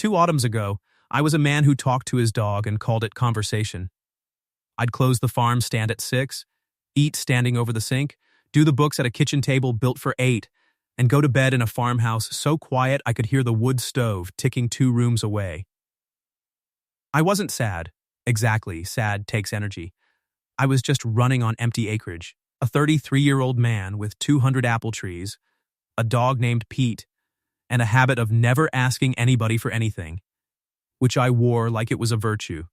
2 autumns ago, I was a man who talked to his dog and called it conversation. I'd close the farm stand at 6, eat standing over the sink, do the books at a kitchen table built for 8, and go to bed in a farmhouse so quiet I could hear the wood stove ticking 2 rooms away. I wasn't sad. Exactly, sad takes energy. I was just running on empty acreage, a 33-year-old man with 200 apple trees, a dog named Pete, and a habit of never asking anybody for anything, which I wore like it was a virtue.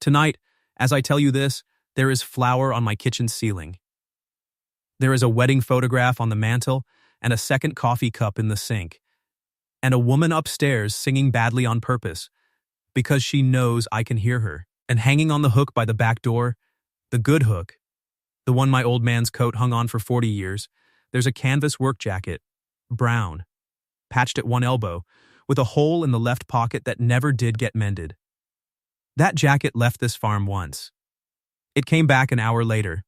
Tonight, as I tell you this, there is flour on my kitchen ceiling. There is a wedding photograph on the mantel and a second coffee cup in the sink, and a woman upstairs singing badly on purpose because she knows I can hear her. And hanging on the hook by the back door, the good hook, the one my old man's coat hung on for 40 years, there's a canvas work jacket, brown, patched at one elbow, with a hole in the left pocket that never did get mended. That jacket left this farm once. It came back an hour later,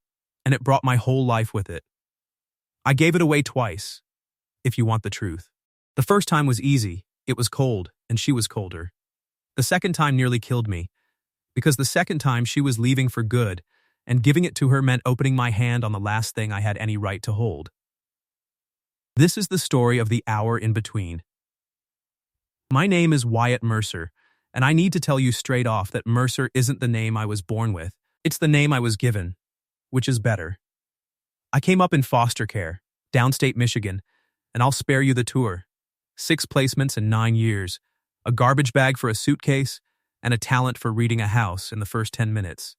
and it brought my whole life with it. I gave it away twice, if you want the truth. The first time was easy, it was cold, and she was colder. The second time nearly killed me, because the second time she was leaving for good, and giving it to her meant opening my hand on the last thing I had any right to hold. This is the story of the hour in between. My name is Wyatt Mercer, and I need to tell you straight off that Mercer isn't the name I was born with. It's the name I was given, which is better. I came up in foster care, downstate Michigan, and I'll spare you the tour. 6 placements in 9 years, a garbage bag for a suitcase, and a talent for reading a house in the first 10 minutes.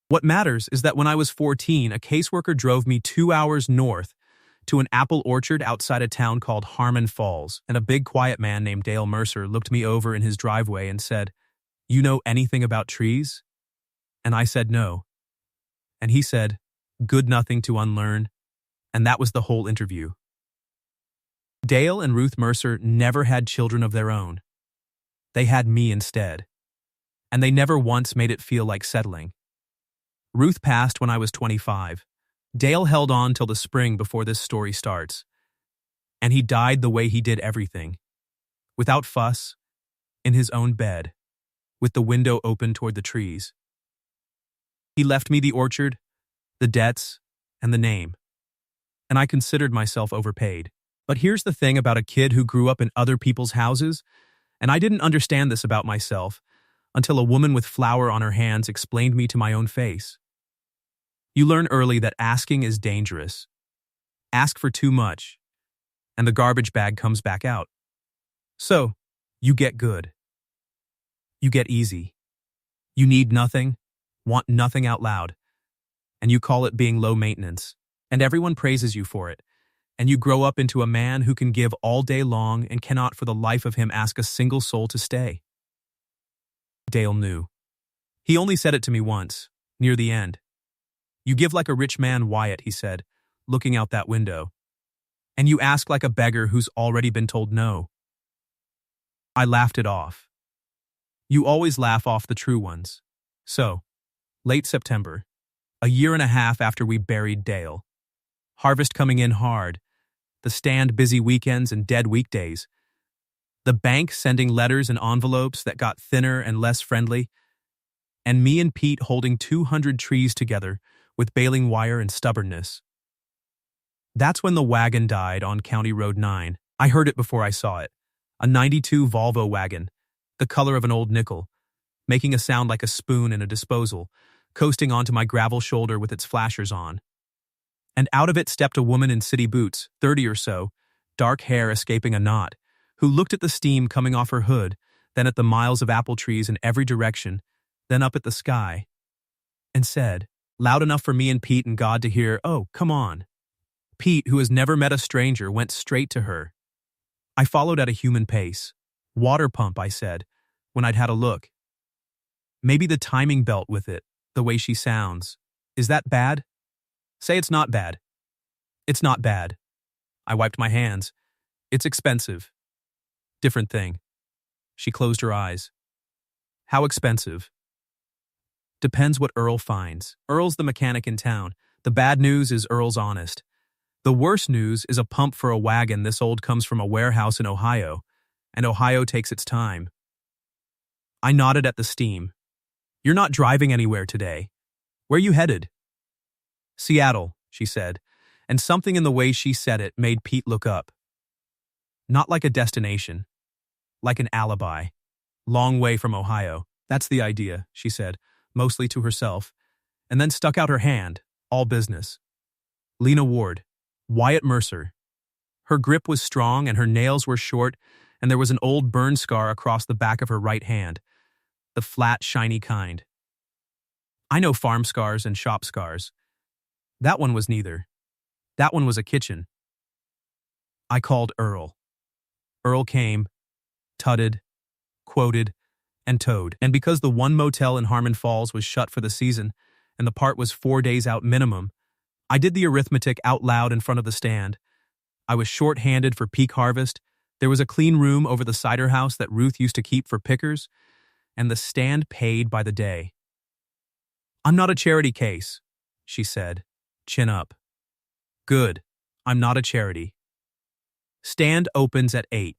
What matters is that when I was 14, a caseworker drove me 2 hours north to an apple orchard outside a town called Harmon Falls, and a big quiet man named Dale Mercer looked me over in his driveway and said, "You know anything about trees?" And I said no. And he said, "Good nothing to unlearn," and that was the whole interview. Dale and Ruth Mercer never had children of their own. They had me instead. And they never once made it feel like settling. Ruth passed when I was 25. Dale held on till the spring before this story starts. And he died the way he did everything. Without fuss, in his own bed, with the window open toward the trees. He left me the orchard, the debts, and the name. And I considered myself overpaid. But here's the thing about a kid who grew up in other people's houses, and I didn't understand this about myself until a woman with flour on her hands explained me to my own face. You learn early that asking is dangerous. Ask for too much, and the garbage bag comes back out. So, you get good. You get easy. You need nothing, want nothing out loud, and you call it being low maintenance, and everyone praises you for it. And you grow up into a man who can give all day long and cannot for the life of him ask a single soul to stay. Dale knew. He only said it to me once, near the end. "You give like a rich man, Wyatt," he said, looking out that window. "And you ask like a beggar who's already been told no." I laughed it off. You always laugh off the true ones. So, late September, a year and a half after we buried Dale. Harvest coming in hard. The stand busy weekends and dead weekdays. The bank sending letters and envelopes that got thinner and less friendly. And me and Pete holding 200 trees together with baling wire and stubbornness. That's when the wagon died on County Road 9. I heard it before I saw it. A 92 Volvo wagon, the color of an old nickel, making a sound like a spoon in a disposal, coasting onto my gravel shoulder with its flashers on. And out of it stepped a woman in city boots, 30 or so, dark hair escaping a knot, who looked at the steam coming off her hood, then at the miles of apple trees in every direction, then up at the sky, and said, loud enough for me and Pete and God to hear, "Oh, come on." Pete, who has never met a stranger, went straight to her. I followed at a human pace. "Water pump," I said, when I'd had a look. Maybe the timing belt with it, the way she sounds. Is that bad? Say it's not bad. It's not bad. I wiped my hands. It's expensive. Different thing. She closed her eyes. How expensive? Depends what Earl finds. Earl's the mechanic in town. The bad news is Earl's honest. The worst news is a pump for a wagon this old comes from a warehouse in Ohio. and Ohio takes its time. I nodded at the steam. You're not driving anywhere today. Where you headed? Seattle, she said, and something in the way she said it made Pete look up. Not like a destination, like an alibi. Long way from Ohio. That's the idea, she said, mostly to herself, and then stuck out her hand, all business. Lena Ward, Wyatt Mercer. Her grip was strong and her nails were short, and there was an old burn scar across the back of her right hand, the flat, shiny kind. I know farm scars and shop scars. That one was neither. That one was a kitchen. I called Earl. Earl came, tutted, quoted, and towed. And because the one motel in Harmon Falls was shut for the season, and the part was 4 days out minimum, I did the arithmetic out loud in front of the stand. I was short-handed for peak harvest. There was a clean room over the cider house that Ruth used to keep for pickers, and the stand paid by the day. I'm not a charity case, she said, chin up. Good. I'm not a charity. Stand opens at 8.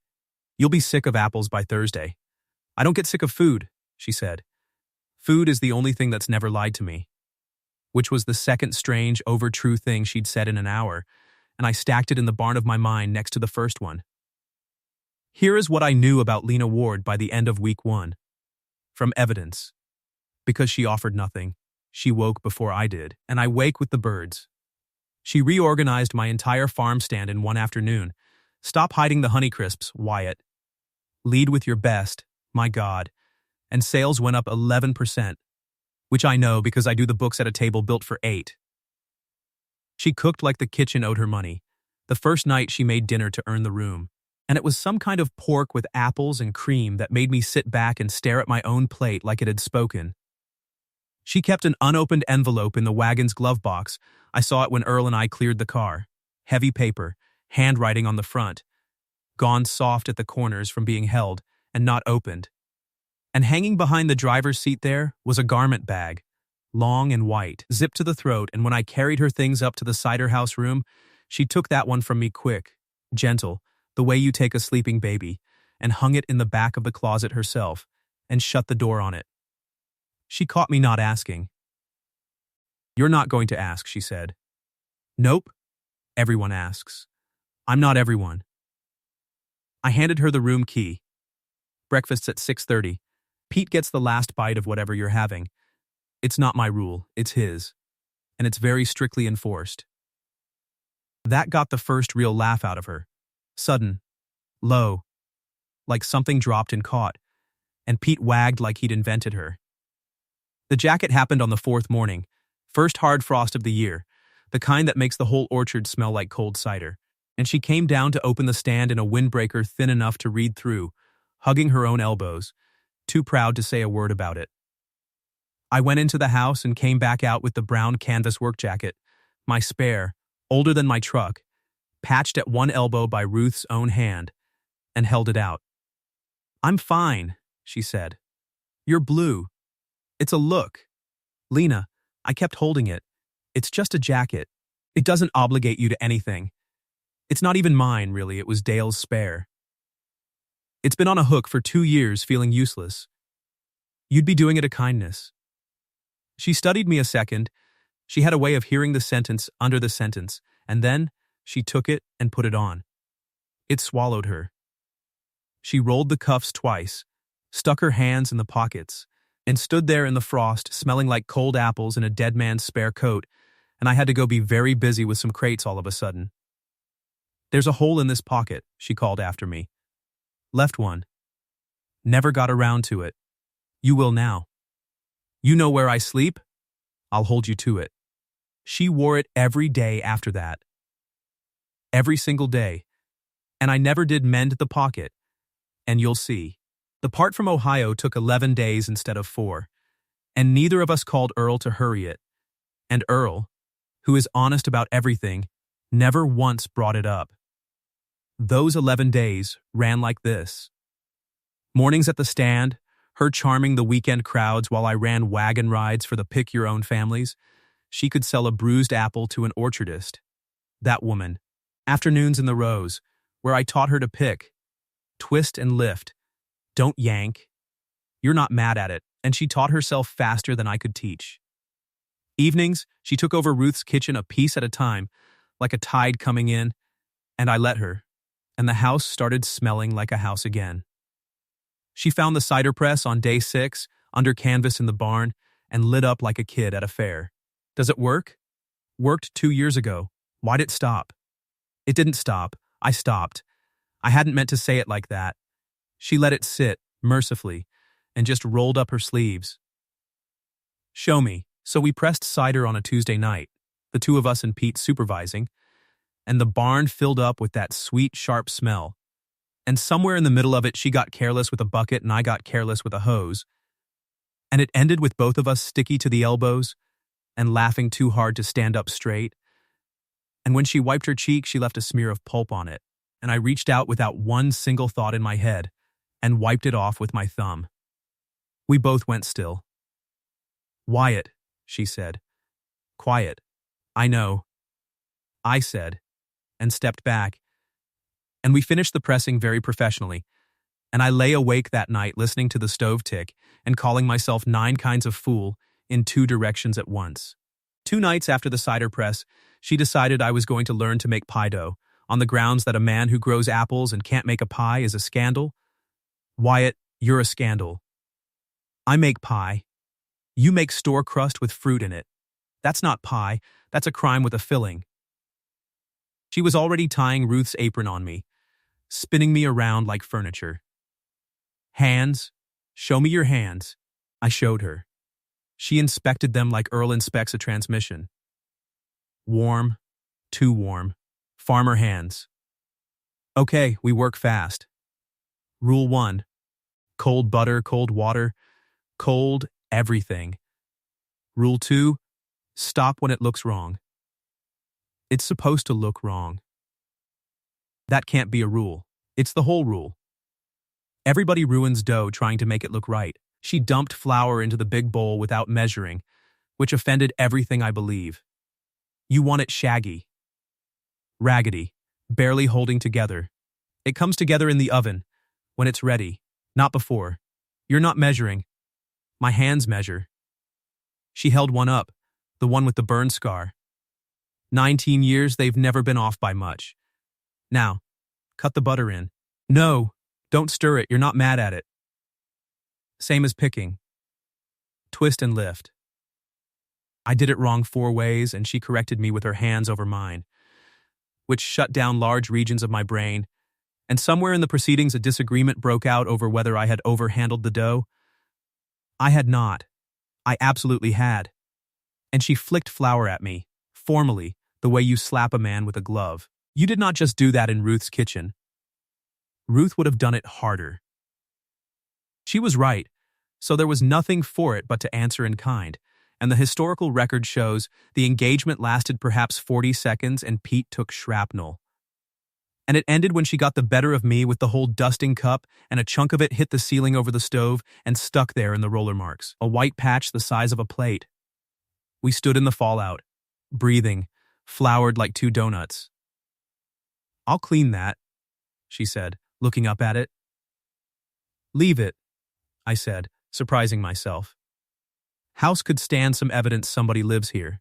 You'll be sick of apples by Thursday. I don't get sick of food, she said. Food is the only thing that's never lied to me. Which was the second strange, over-true thing she'd said in an hour, and I stacked it in the barn of my mind next to the first one. Here is what I knew about Lena Ward by the end of week 1. From evidence. Because she offered nothing, she woke before I did, and I wake with the birds. She reorganized my entire farm stand in one afternoon. Stop hiding the Honeycrisps, Wyatt. Lead with your best, my God. And sales went up 11%, which I know because I do the books at a table built for 8. She cooked like the kitchen owed her money. The first night she made dinner to earn the room, and it was some kind of pork with apples and cream that made me sit back and stare at my own plate like it had spoken. She kept an unopened envelope in the wagon's glove box. I saw it when Earl and I cleared the car. Heavy paper, handwriting on the front, gone soft at the corners from being held and not opened. And hanging behind the driver's seat there was a garment bag, long and white, zipped to the throat, and when I carried her things up to the cider house room, she took that one from me quick, gentle, the way you take a sleeping baby, and hung it in the back of the closet herself, and shut the door on it. She caught me not asking. You're not going to ask, she said. Nope. Everyone asks. I'm not everyone. I handed her the room key. Breakfast's at 6:30. Pete gets the last bite of whatever you're having. It's not my rule, it's his. And it's very strictly enforced. That got the first real laugh out of her. Sudden. Low. Like something dropped and caught. And Pete wagged like he'd invented her. The jacket happened on the 4th morning. First hard frost of the year. The kind that makes the whole orchard smell like cold cider. And she came down to open the stand in a windbreaker thin enough to read through, hugging her own elbows, too proud to say a word about it. I went into the house and came back out with the brown canvas work jacket, my spare, older than my truck, patched at one elbow by Ruth's own hand, and held it out. I'm fine, she said. You're blue. It's a look. Lena, I kept holding it. It's just a jacket. It doesn't obligate you to anything. It's not even mine, really. It was Dale's spare. It's been on a hook for 2 years, feeling useless. You'd be doing it a kindness. She studied me a second. She had a way of hearing the sentence under the sentence, and then she took it and put it on. It swallowed her. She rolled the cuffs twice, stuck her hands in the pockets, and stood there in the frost, smelling like cold apples in a dead man's spare coat, and I had to go be very busy with some crates all of a sudden. There's a hole in this pocket, she called after me. Left one. Never got around to it. You will now. You know where I sleep? I'll hold you to it. She wore it every day after that. Every single day. And I never did mend the pocket. And you'll see. The part from Ohio took 11 days instead of 4. And neither of us called Earl to hurry it. And Earl, who is honest about everything, never once brought it up. Those 11 days ran like this. Mornings at the stand, her charming the weekend crowds while I ran wagon rides for the pick-your-own families. She could sell a bruised apple to an orchardist. That woman. Afternoons in the rows, where I taught her to pick. Twist and lift. Don't yank. You're not mad at it, and she taught herself faster than I could teach. Evenings, she took over Ruth's kitchen a piece at a time, like a tide coming in, and I let her, and the house started smelling like a house again. She found the cider press on day 6, under canvas in the barn, and lit up like a kid at a fair. Does it work? Worked 2 years ago. Why'd it stop? It didn't stop. I stopped. I hadn't meant to say it like that. She let it sit, mercifully, and just rolled up her sleeves. Show me. So we pressed cider on a Tuesday night, the two of us and Pete supervising, and the barn filled up with that sweet, sharp smell. And somewhere in the middle of it, she got careless with a bucket and I got careless with a hose. And it ended with both of us sticky to the elbows and laughing too hard to stand up straight. And when she wiped her cheek, she left a smear of pulp on it, and I reached out without one single thought in my head and wiped it off with my thumb. We both went still. Wyatt, she said. Quiet. I know. I said, and stepped back. And we finished the pressing very professionally, and I lay awake that night listening to the stove tick and calling myself 9 kinds of fool in 2 directions at once. 2 nights after the cider press, she decided I was going to learn to make pie dough, on the grounds that a man who grows apples and can't make a pie is a scandal. Wyatt, you're a scandal. I make pie. You make store crust with fruit in it. That's not pie, that's a crime with a filling. She was already tying Ruth's apron on me, spinning me around like furniture. Hands, show me your hands. I showed her. She inspected them like Earl inspects a transmission. Warm, too warm, farmer hands. Okay, we work fast. Rule 1, cold butter, cold water, cold everything. Rule 2, stop when it looks wrong. It's supposed to look wrong. That can't be a rule. It's the whole rule. Everybody ruins dough trying to make it look right. She dumped flour into the big bowl without measuring, which offended everything I believe. You want it shaggy. Raggedy, barely holding together. It comes together in the oven, when it's ready, not before. You're not measuring. My hands measure. She held one up, the one with the burn scar. 19 years, they've never been off by much. Now, cut the butter in. No, don't stir it, you're not mad at it. Same as picking. Twist and lift. I did it wrong 4 ways, and she corrected me with her hands over mine, which shut down large regions of my brain, and somewhere in the proceedings a disagreement broke out over whether I had overhandled the dough. I had not. I absolutely had. And she flicked flour at me, formally, the way you slap a man with a glove. You did not just do that in Ruth's kitchen. Ruth would have done it harder. She was right, so there was nothing for it but to answer in kind, and the historical record shows the engagement lasted perhaps 40 seconds and Pete took shrapnel. And it ended when she got the better of me with the whole dusting cup, and a chunk of it hit the ceiling over the stove and stuck there in the roller marks, a white patch the size of a plate. We stood in the fallout, breathing, floured like 2 donuts. I'll clean that, she said, looking up at it. Leave it, I said, surprising myself. House could stand some evidence somebody lives here.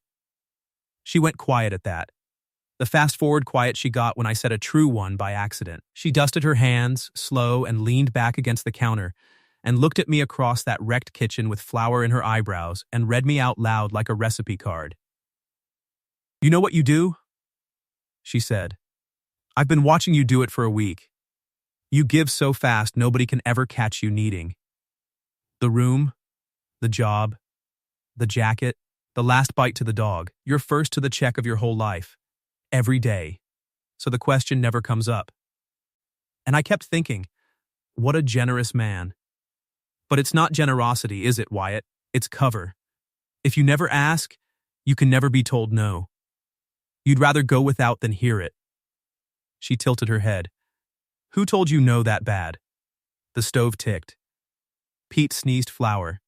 She went quiet at that. The fast-forward quiet she got when I said a true one by accident. She dusted her hands, slow, and leaned back against the counter, and looked at me across that wrecked kitchen with flour in her eyebrows and read me out loud like a recipe card. You know what you do? She said. I've been watching you do it for a week. You give so fast nobody can ever catch you kneading. The room, the job, the jacket, the last bite to the dog. You're first to the check of your whole life. Every day. So the question never comes up. And I kept thinking, what a generous man. But it's not generosity, is it, Wyatt? It's cover. If you never ask, you can never be told no. You'd rather go without than hear it. She tilted her head. Who told you no that bad? The stove ticked. Pete sneezed flour.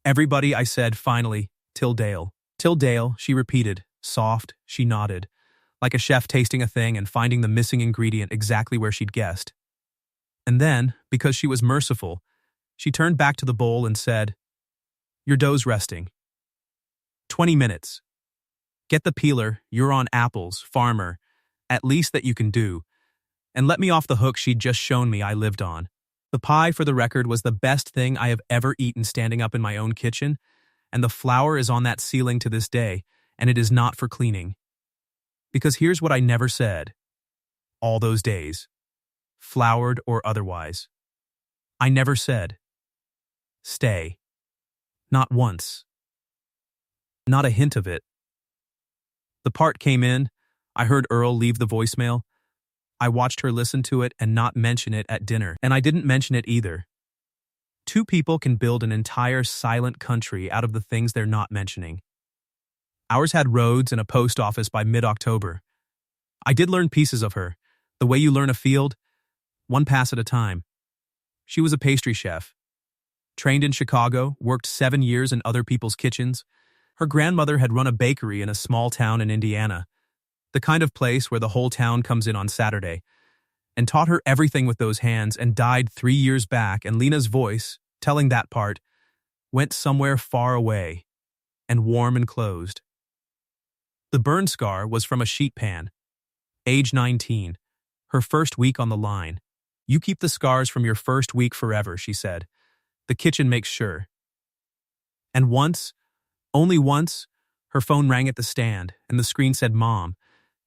Everybody, I said finally, till Dale. Till Dale, she repeated, soft, she nodded, like a chef tasting a thing and finding the missing ingredient exactly where she'd guessed. And then, because she was merciful, she turned back to the bowl and said, "Your dough's resting. 20 minutes. Get the peeler, you're on apples, farmer, at least that you can do, and let me off the hook she'd just shown me I lived on." The pie, for the record, was the best thing I have ever eaten standing up in my own kitchen, and the flour is on that ceiling to this day, and it is not for cleaning. Because here's what I never said. All those days. Floured or otherwise. I never said, "Stay." Not once. Not a hint of it. The part came in. I heard Earl leave the voicemail. I watched her listen to it and not mention it at dinner, and I didn't mention it either. Two people can build an entire silent country out of the things they're not mentioning. Ours had roads and a post office by mid-October. I did learn pieces of her, the way you learn a field, one pass at a time. She was a pastry chef. Trained in Chicago, worked 7 years in other people's kitchens. Her grandmother had run a bakery in a small town in Indiana, the kind of place where the whole town comes in on Saturday, and taught her everything with those hands and died 3 years back, and Lena's voice, telling that part, went somewhere far away and warm and closed. The burn scar was from a sheet pan. Age 19, her first week on the line. "You keep the scars from your first week forever," she said. "The kitchen makes sure." And once, only once, her phone rang at the stand, and the screen said "Mom,"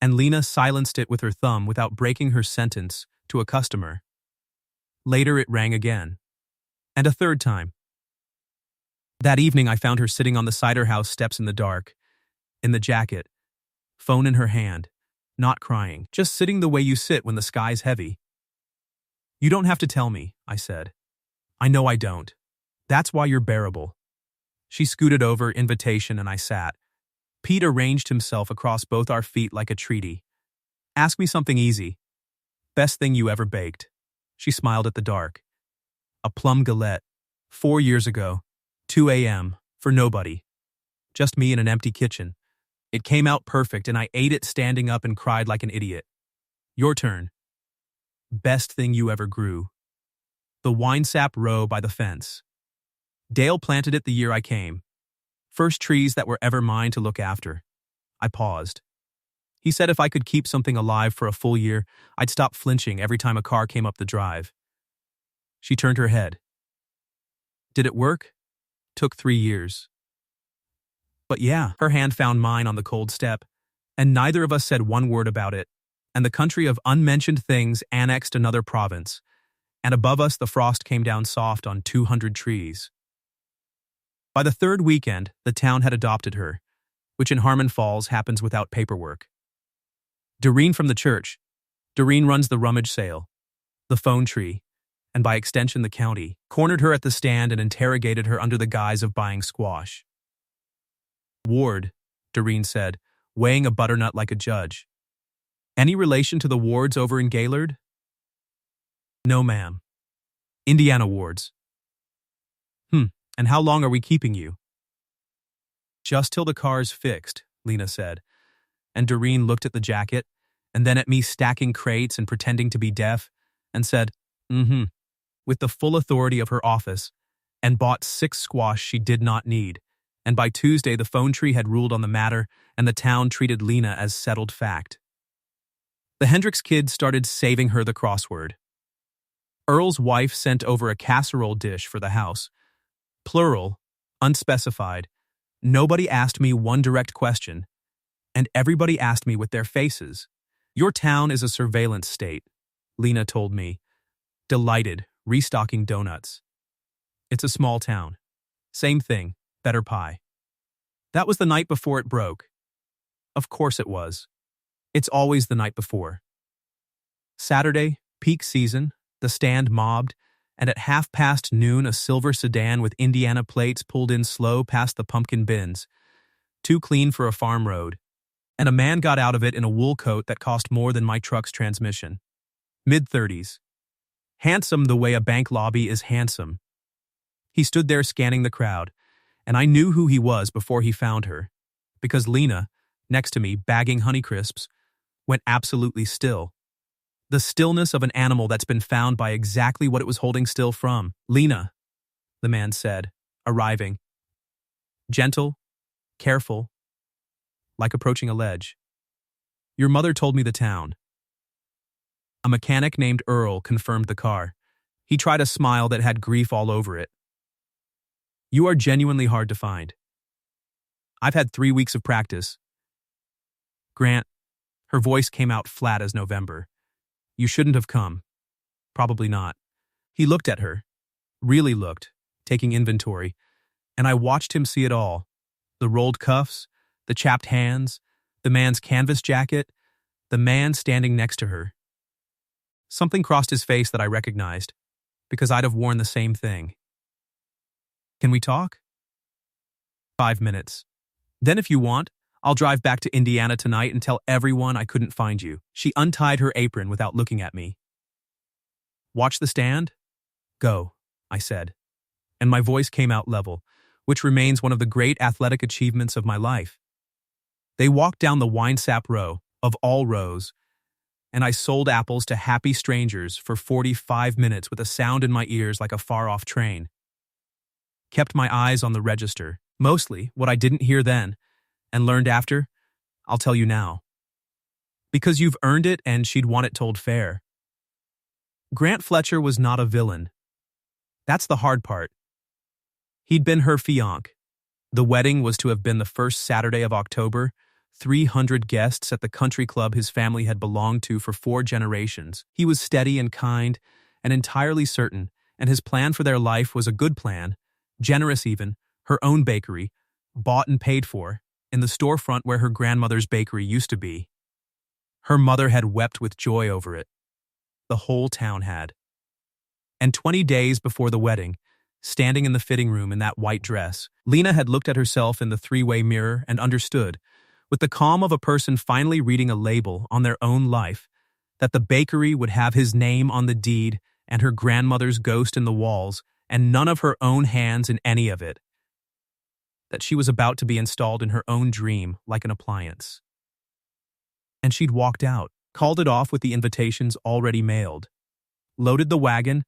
and Lena silenced it with her thumb without breaking her sentence to a customer. Later it rang again. And a third time. That evening I found her sitting on the cider house steps in the dark, in the jacket, phone in her hand, not crying, just sitting the way you sit when the sky's heavy. "You don't have to tell me," I said. "I know I don't. That's why you're bearable." She scooted over, invitation, and I sat. Pete arranged himself across both our feet like a treaty. "Ask me something easy. Best thing you ever baked." She smiled at the dark. "A plum galette. 4 years ago. 2 a.m. For nobody. Just me in an empty kitchen. It came out perfect and I ate it standing up and cried like an idiot. Your turn." "Best thing you ever grew. The winesap row by the fence. Dale planted it the year I came. First trees that were ever mine to look after." I paused. He said if I could keep something alive for a full year, I'd stop flinching every time a car came up the drive. She turned her head. "Did it work?" "Took 3 years. But yeah." Her hand found mine on the cold step, and neither of us said one word about it, and the country of unmentioned things annexed another province, and above us the frost came down soft on 200 trees. By the third weekend, the town had adopted her, which in Harmon Falls happens without paperwork. Doreen from the church. Doreen runs the rummage sale, the phone tree, and by extension the county, cornered her at the stand and interrogated her under the guise of buying squash. "Ward," Doreen said, weighing a butternut like a judge. "Any relation to the Wards over in Gaylord?" "No, ma'am. Indiana Wards." "And how long are we keeping you?" "Just till the car's fixed," Lena said, and Doreen looked at the jacket, and then at me stacking crates and pretending to be deaf, and said, with the full authority of her office, and bought 6 squash she did not need, and by Tuesday the phone tree had ruled on the matter, and the town treated Lena as settled fact. The Hendricks kids started saving her the crossword. Earl's wife sent over a casserole dish for the house. Plural, unspecified. Nobody asked me one direct question, and everybody asked me with their faces. "Your town is a surveillance state," Lena told me, delighted, restocking donuts. "It's a small town. Same thing, better pie." That was the night before it broke. Of course it was. It's always the night before. Saturday, peak season, the stand mobbed, and at noon a silver sedan with Indiana plates pulled in slow past the pumpkin bins, too clean for a farm road, and a man got out of it in a wool coat that cost more than my truck's transmission. Mid-30s. Handsome the way a bank lobby is handsome. He stood there scanning the crowd, and I knew who he was before he found her, because Lena, next to me bagging Honeycrisps, went absolutely still. The stillness of an animal that's been found by exactly what it was holding still from. Lena, the man said, arriving. Gentle, careful, like approaching a ledge. Your mother told me the town. A mechanic named Earl confirmed the car. He tried a smile that had grief all over it. You are genuinely hard to find. I've had 3 weeks of practice. Grant, her voice came out flat as November. You shouldn't have come. Probably not. He looked at her, really looked, taking inventory, and I watched him see it all. The rolled cuffs, the chapped hands, the man's canvas jacket, the man standing next to her. Something crossed his face that I recognized, because I'd have worn the same thing. Can we talk? 5 minutes. Then if you want, I'll drive back to Indiana tonight and tell everyone I couldn't find you. She untied her apron without looking at me. Watch the stand? Go, I said. And my voice came out level, which remains one of the great athletic achievements of my life. They walked down the Winesap row, of all rows, and I sold apples to happy strangers for 45 minutes with a sound in my ears like a far-off train. Kept my eyes on the register, mostly what I didn't hear then, and learned after, I'll tell you now. Because you've earned it and she'd want it told fair. Grant Fletcher was not a villain. That's the hard part. He'd been her fiancé. The wedding was to have been the first Saturday of October, 300 guests at the country club his family had belonged to for 4 generations. He was steady and kind and entirely certain, and his plan for their life was a good plan, generous even, her own bakery, bought and paid for, in the storefront where her grandmother's bakery used to be. Her mother had wept with joy over it. The whole town had. And 20 days before the wedding, standing in the fitting room in that white dress, Lena had looked at herself in the 3-way mirror and understood, with the calm of a person finally reading a label on their own life, that the bakery would have his name on the deed and her grandmother's ghost in the walls, and none of her own hands in any of it. That she was about to be installed in her own dream like an appliance. And she'd walked out, called it off with the invitations already mailed, loaded the wagon,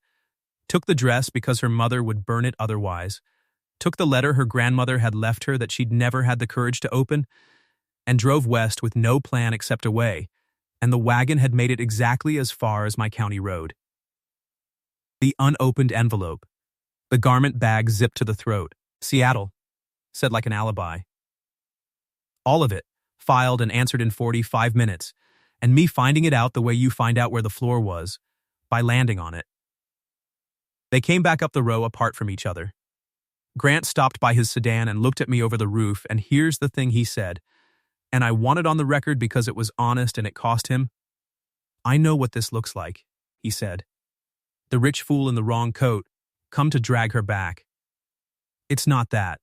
took the dress because her mother would burn it otherwise, took the letter her grandmother had left her that she'd never had the courage to open, and drove west with no plan except away, and the wagon had made it exactly as far as my county road. The unopened envelope, the garment bag zipped to the throat, Seattle, said like an alibi. All of it, filed and answered in 45 minutes, and me finding it out the way you find out where the floor was, by landing on it. They came back up the row apart from each other. Grant stopped by his sedan and looked at me over the roof, and here's the thing he said, and I want it on the record because it was honest and it cost him. I know what this looks like, he said. The rich fool in the wrong coat, come to drag her back. It's not that.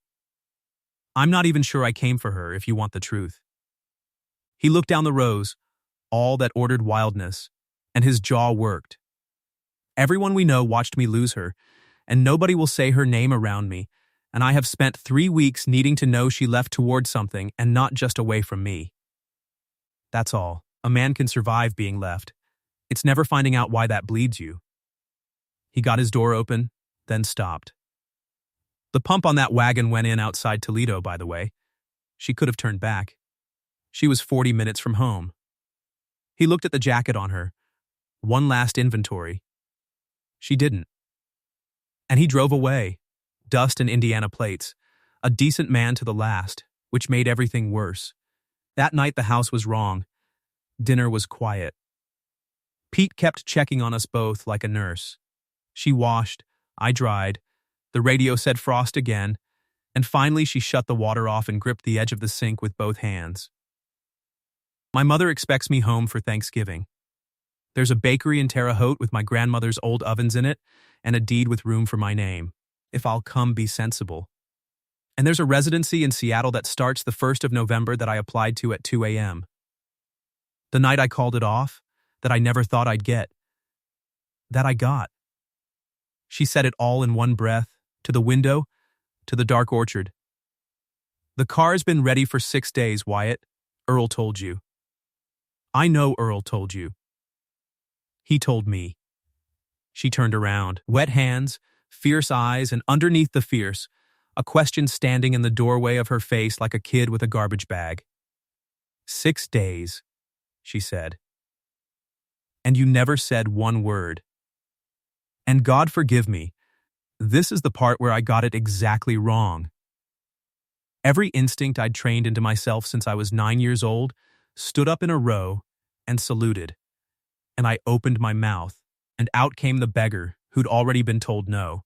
I'm not even sure I came for her, if you want the truth. He looked down the rows, all that ordered wildness, and his jaw worked. Everyone we know watched me lose her, and nobody will say her name around me, and I have spent 3 weeks needing to know she left toward something and not just away from me. That's all. A man can survive being left. It's never finding out why that bleeds you. He got his door open, then stopped. The pump on that wagon went in outside Toledo, by the way. She could have turned back. She was 40 minutes from home. He looked at the jacket on her. One last inventory. She didn't. And he drove away. Dust and Indiana plates. A decent man to the last, which made everything worse. That night the house was wrong. Dinner was quiet. Pete kept checking on us both like a nurse. She washed, I dried. The radio said frost again, and finally she shut the water off and gripped the edge of the sink with both hands. My mother expects me home for Thanksgiving. There's a bakery in Terre Haute with my grandmother's old ovens in it, and a deed with room for my name. If I'll come, be sensible. And there's a residency in Seattle that starts the 1st of November that I applied to at 2 a.m. The night I called it off, that I never thought I'd get. That I got. She said it all in one breath, to the window, to the dark orchard. The car's been ready for 6 days, Wyatt. Earl told you. I know Earl told you. He told me. She turned around, wet hands, fierce eyes, and underneath the fierce, a question standing in the doorway of her face like a kid with a garbage bag. 6 days, she said. And you never said one word. And God forgive me, this is the part where I got it exactly wrong. Every instinct I'd trained into myself since I was 9 years old stood up in a row and saluted. And I opened my mouth, and out came the beggar who'd already been told no.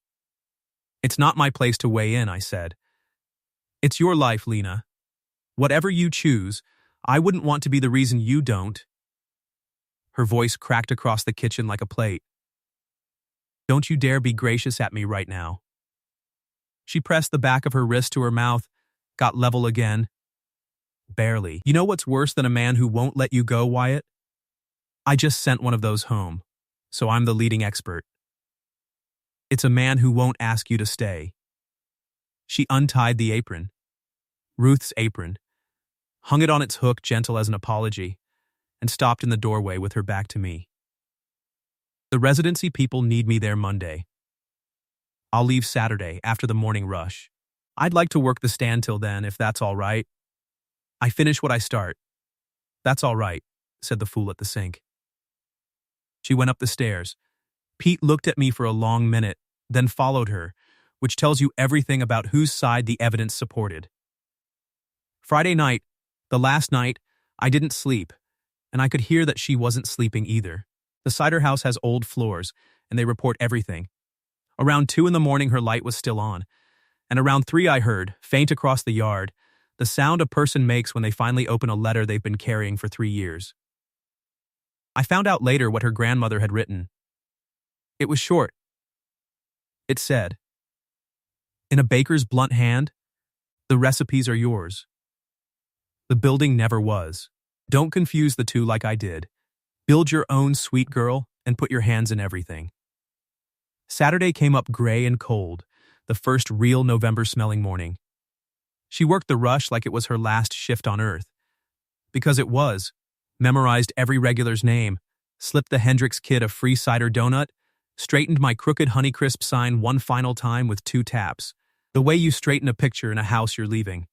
It's not my place to weigh in, I said. It's your life, Lena. Whatever you choose, I wouldn't want to be the reason you don't. Her voice cracked across the kitchen like a plate. Don't you dare be gracious at me right now. She pressed the back of her wrist to her mouth, got level again. Barely. You know what's worse than a man who won't let you go, Wyatt? I just sent one of those home, so I'm the leading expert. It's a man who won't ask you to stay. She untied the apron, Ruth's apron, hung it on its hook gentle as an apology, and stopped in the doorway with her back to me. The residency people need me there Monday. I'll leave Saturday after the morning rush. I'd like to work the stand till then, if that's all right. I finish what I start. That's all right, said the fool at the sink. She went up the stairs. Pete looked at me for a long minute, then followed her, which tells you everything about whose side the evidence supported. Friday night, the last night, I didn't sleep, and I could hear that she wasn't sleeping either. The cider house has old floors, and they report everything. Around 2 in the morning her light was still on, and around 3 I heard, faint across the yard, the sound a person makes when they finally open a letter they've been carrying for 3 years. I found out later what her grandmother had written. It was short. It said, "In a baker's blunt hand, the recipes are yours. The building never was. Don't confuse the two like I did. Build your own, sweet girl, and put your hands in everything." Saturday came up gray and cold, the first real November-smelling morning. She worked the rush like it was her last shift on Earth. Because it was, memorized every regular's name, slipped the Hendrix kid a free cider donut, straightened my crooked Honeycrisp sign one final time with 2 taps, the way you straighten a picture in a house you're leaving.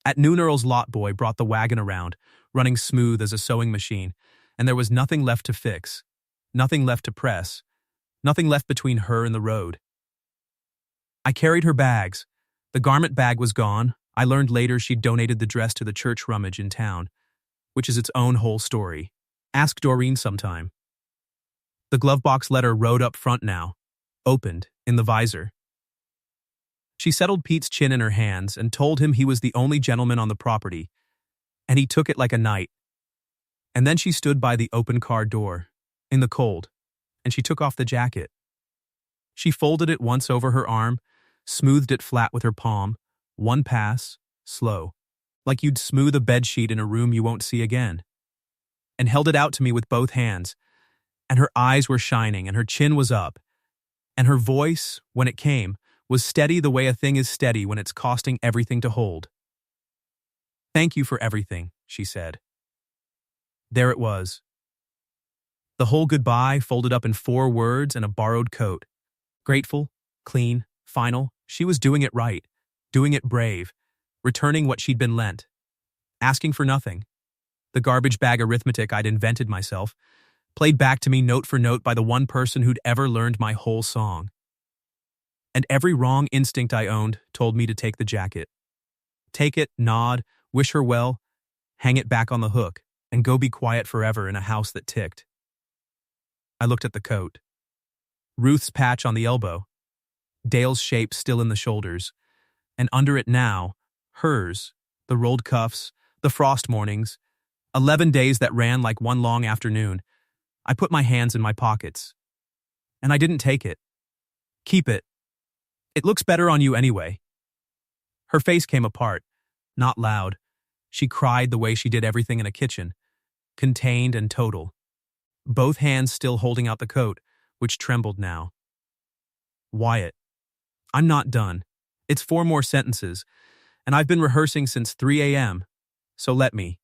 At noon Earl's lot boy brought the wagon around, running smooth as a sewing machine, and there was nothing left to fix, nothing left to press, nothing left between her and the road. I carried her bags. The garment bag was gone. I learned later she'd donated the dress to the church rummage in town, which is its own whole story. Ask Doreen sometime. The glove box letter rode up front now, opened, in the visor. She settled Pete's chin in her hands and told him he was the only gentleman on the property, and he took it like a knight. And then she stood by the open car door, in the cold, and she took off the jacket. She folded it once over her arm, smoothed it flat with her palm, one pass, slow, like you'd smooth a bedsheet in a room you won't see again, and held it out to me with both hands, and her eyes were shining and her chin was up, and her voice, when it came, was steady the way a thing is steady when it's costing everything to hold. "Thank you for everything," she said. There it was. The whole goodbye folded up in 4 words and a borrowed coat. Grateful, clean, final, she was doing it right, doing it brave, returning what she'd been lent, asking for nothing. The garbage bag arithmetic I'd invented myself, played back to me note for note by the one person who'd ever learned my whole song. And every wrong instinct I owned told me to take the jacket. Take it, nod, wish her well, hang it back on the hook, and go be quiet forever in a house that ticked. I looked at the coat. Ruth's patch on the elbow, Dale's shape still in the shoulders, and under it now, hers, the rolled cuffs, the frost mornings, 11 days that ran like one long afternoon. I put my hands in my pockets. And I didn't take it. Keep it. It looks better on you anyway. Her face came apart, not loud. She cried the way she did everything in a kitchen, contained and total. Both hands still holding out the coat, which trembled now. "Wyatt, I'm not done. It's 4 more sentences, and I've been rehearsing since 3 a.m., so let me."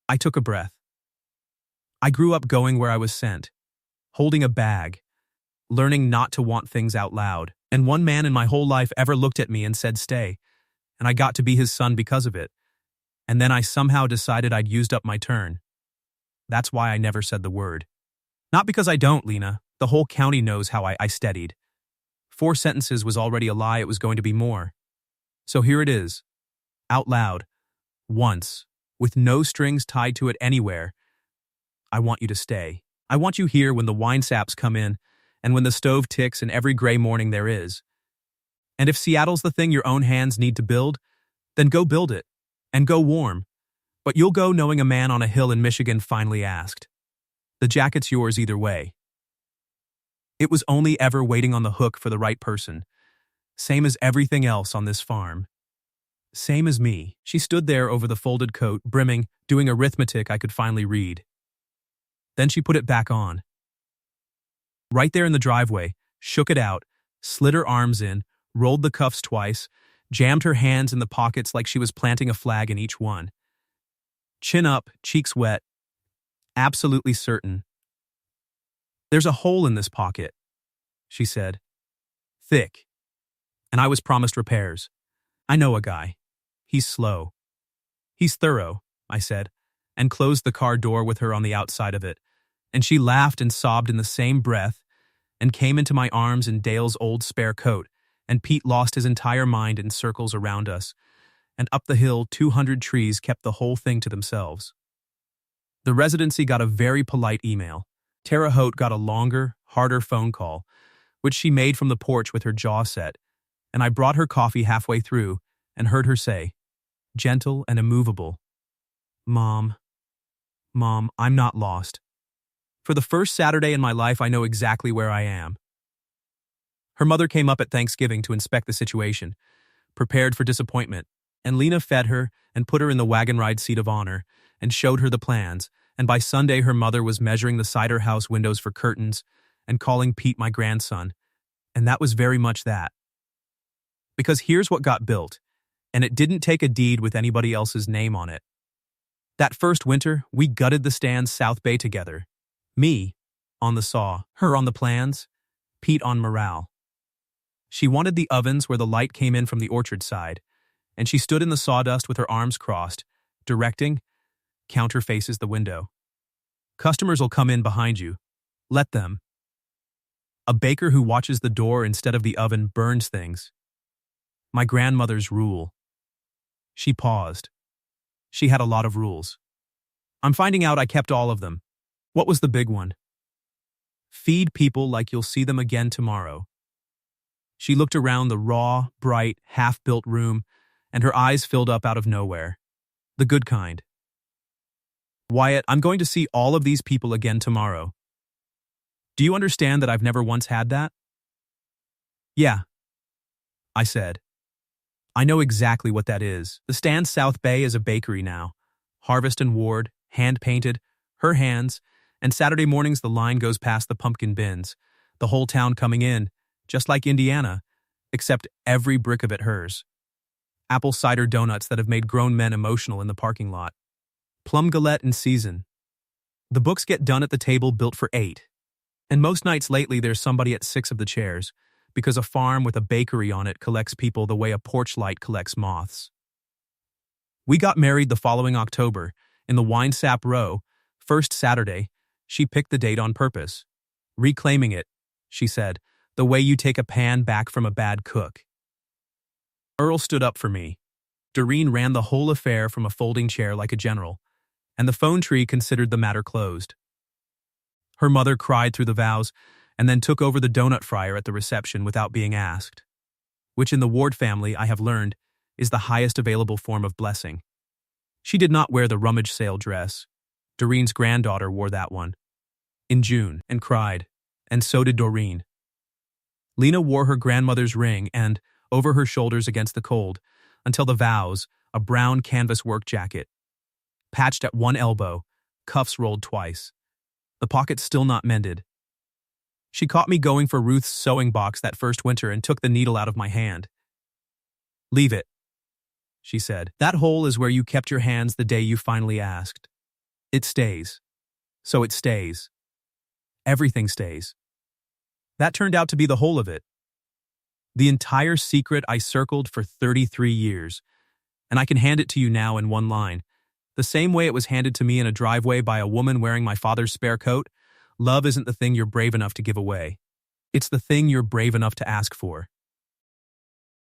I took a breath. I grew up going where I was sent, holding a bag, learning not to want things out loud, and one man in my whole life ever looked at me and said stay, and I got to be his son because of it. And then I somehow decided I'd used up my turn. That's why I never said the word. Not because I don't, Lena. The whole county knows how I steadied. 4 sentences was already a lie, it was going to be more. So here it is. Out loud. Once. With no strings tied to it anywhere. I want you to stay. I want you here when the wine saps come in, and when the stove ticks and every gray morning there is. And if Seattle's the thing your own hands need to build, then go build it. And go warm. But you'll go knowing a man on a hill in Michigan finally asked. The jacket's yours either way. It was only ever waiting on the hook for the right person. Same as everything else on this farm. Same as me. She stood there over the folded coat, brimming, doing arithmetic I could finally read. Then she put it back on. Right there in the driveway, shook it out, slid her arms in, rolled the cuffs twice, jammed her hands in the pockets like she was planting a flag in each one. Chin up, cheeks wet. Absolutely certain. There's a hole in this pocket, she said. Thick. And I was promised repairs. I know a guy. He's slow. He's thorough, I said, and closed the car door with her on the outside of it. And she laughed and sobbed in the same breath and came into my arms in Dale's old spare coat, and Pete lost his entire mind in circles around us, and up the hill 200 trees kept the whole thing to themselves. The residency got a very polite email. Terre Haute got a longer, harder phone call, which she made from the porch with her jaw set, and I brought her coffee halfway through and heard her say, gentle and immovable, Mom, I'm not lost. For the first Saturday in my life, I know exactly where I am. Her mother came up at Thanksgiving to inspect the situation, prepared for disappointment, and Lena fed her and put her in the wagon ride seat of honor and showed her the plans, and by Sunday her mother was measuring the cider house windows for curtains and calling Pete my grandson, and that was very much that. Because here's what got built, and it didn't take a deed with anybody else's name on it. That first winter, we gutted the Stan's South Bay together. Me, on the saw, her on the plans, Pete on morale. She wanted the ovens where the light came in from the orchard side, and she stood in the sawdust with her arms crossed, directing, counter faces the window. Customers will come in behind you. Let them. A baker who watches the door instead of the oven burns things. My grandmother's rule. She paused. She had a lot of rules. I'm finding out I kept all of them. What was the big one? Feed people like you'll see them again tomorrow. She looked around the raw, bright, half-built room, and her eyes filled up out of nowhere. The good kind. Wyatt, I'm going to see all of these people again tomorrow. Do you understand that I've never once had that? Yeah, I said. I know exactly what that is. The Stan's South Bay is a bakery now. Harvest and Ward, hand-painted, her hands, and Saturday mornings the line goes past the pumpkin bins, the whole town coming in, just like Indiana, except every brick of it hers. Apple cider donuts that have made grown men emotional in the parking lot. Plum galette in season. The books get done at the table built for 8. And most nights lately there's somebody at 6 of the chairs, because a farm with a bakery on it collects people the way a porch light collects moths. We got married the following October, in the Wine Sap Row, first Saturday. She picked the date on purpose. Reclaiming it, she said, the way you take a pan back from a bad cook. Earl stood up for me. Doreen ran the whole affair from a folding chair like a general, and the phone tree considered the matter closed. Her mother cried through the vows and then took over the donut fryer at the reception without being asked, which in the Ward family, I have learned, is the highest available form of blessing. She did not wear the rummage sale dress. Doreen's granddaughter wore that one in June and cried, and so did Doreen. Lena wore her grandmother's ring and, over her shoulders against the cold, until the vows, a brown canvas work jacket. Patched at one elbow, cuffs rolled twice. The pockets still not mended. She caught me going for Ruth's sewing box that first winter and took the needle out of my hand. Leave it, she said. That hole is where you kept your hands the day you finally asked. It stays. So it stays. Everything stays. That turned out to be the whole of it. The entire secret I circled for 33 years. And I can hand it to you now in one line. The same way it was handed to me in a driveway by a woman wearing my father's spare coat, love isn't the thing you're brave enough to give away. It's the thing you're brave enough to ask for.